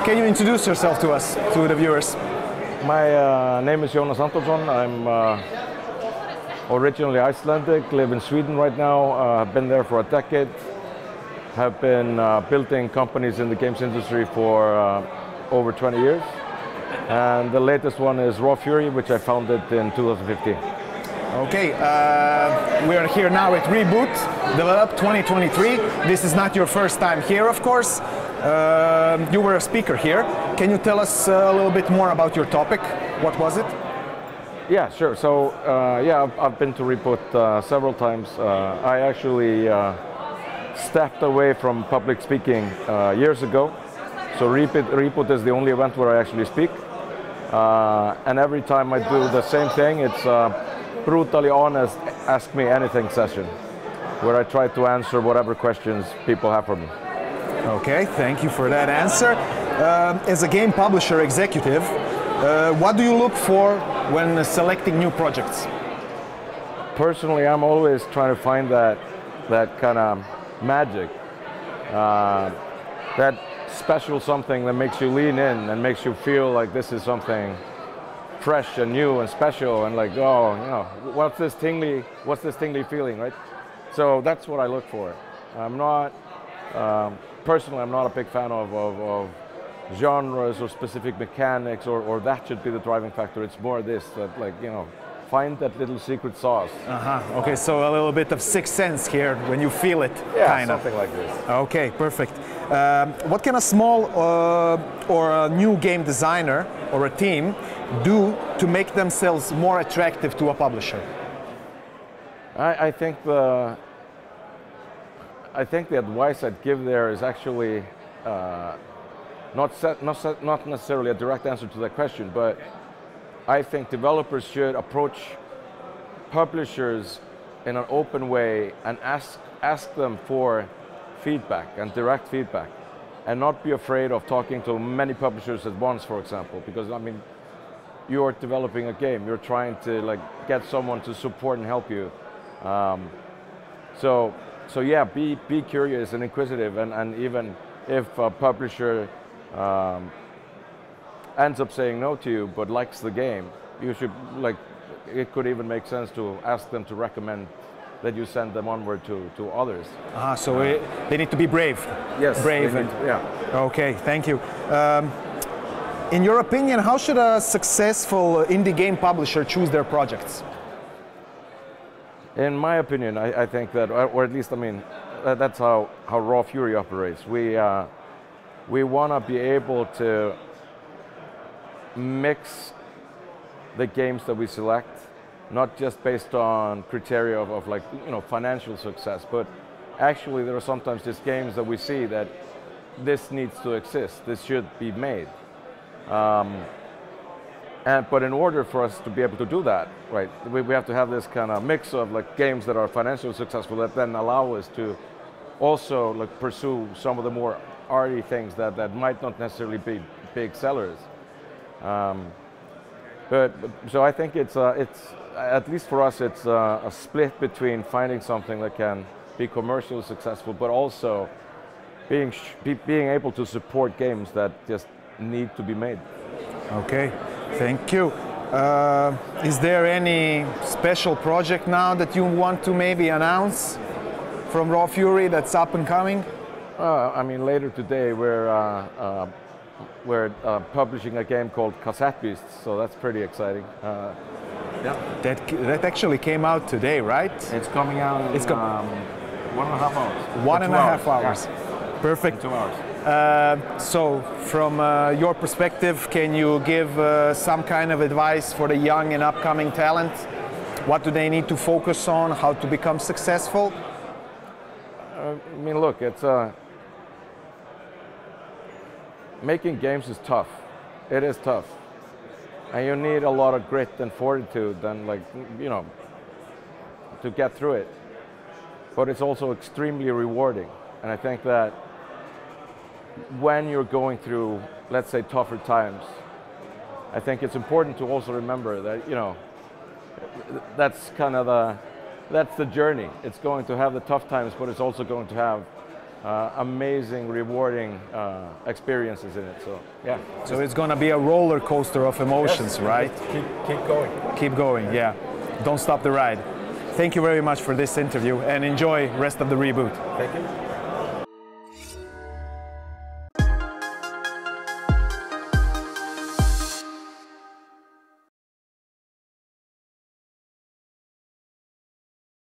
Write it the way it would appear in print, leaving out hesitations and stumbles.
Can you introduce yourself to us, to the viewers? My name is Jonas Antonsson. I'm originally Icelandic, live in Sweden right now. I've been there for a decade. Have been building companies in the games industry for over 20 years. And the latest one is Raw Fury, which I founded in 2015. Okay, we are here now at Reboot, developed 2023. This is not your first time here, of course. You were a speaker here. Can you tell us a little bit more about your topic? What was it? Yeah, sure. So, yeah, I've been to Reboot several times. I actually stepped away from public speaking years ago. So Reboot is the only event where I actually speak. And every time I do the same thing, it's brutally honest, ask me anything session, where I try to answer whatever questions people have for me. Okay, thank you for that answer. As a game publisher executive, what do you look for when selecting new projects? Personally, I'm always trying to find that kind of magic, that special something that makes you lean in and makes you feel like this is something fresh and new and special, and like, oh, you know, what's this tingly feeling, right? So that's what I look for. I'm not, personally, I'm not a big fan of genres or specific mechanics, or that should be the driving factor. It's more this, that, like, you know, find that little secret sauce. Okay, so a little bit of sixth sense here when you feel it, yeah, kind of. Something like this. Okay, perfect. What can a small or a new game designer or a team do to make themselves more attractive to a publisher? I think the advice I'd give there is actually not necessarily a direct answer to that question, but I think developers should approach publishers in an open way and ask them for feedback and direct feedback, and not be afraid of talking to many publishers at once, for example, because I mean, you're developing a game, you're trying to like get someone to support and help you. So yeah, be curious and inquisitive, and even if a publisher ends up saying no to you but likes the game, you should, like, it could even make sense to ask them to recommend that you send them onward to others. So they need to be brave. Yes. Brave. Yeah. Okay, thank you. In your opinion, how should a successful indie game publisher choose their projects? In my opinion, I think that, or at least, I mean, that's how Raw Fury operates. We want to be able to mix the games that we select, not just based on criteria of like, you know, financial success, but actually there are sometimes just games that we see that this needs to exist, this should be made. But in order for us to be able to do that, right, we have to have this kind of mix of like games that are financially successful that then allow us to also like pursue some of the more arty things that might not necessarily be big sellers. So I think it's at least for us, it's a split between finding something that can be commercially successful, but also being able to support games that just need to be made. Okay, thank you. Is there any special project now that you want to maybe announce from Raw Fury that's up and coming? I mean, later today we're publishing a game called Cassette Beasts, so that's pretty exciting. Yeah. That actually came out today, right? It's coming out in 1.5 hours. 1.5 hours. Yeah. Perfect. 2 hours. So, from your perspective, can you give some kind of advice for the young and upcoming talent? What do they need to focus on? How to become successful? I mean, look, it's making games is tough. It is tough. And you need a lot of grit and fortitude and, like, you know, to get through it. But it's also extremely rewarding. And I think that when you're going through, let's say, tougher times, I think it's important to also remember that, you know, that's kind of that's the journey. It's going to have the tough times, but it's also going to have amazing, rewarding experiences in it. So yeah. So it's going to be a roller coaster of emotions, yes, right? Keep going. Keep going, yeah. Don't stop the ride. Thank you very much for this interview and enjoy rest of the reboot. Thank you.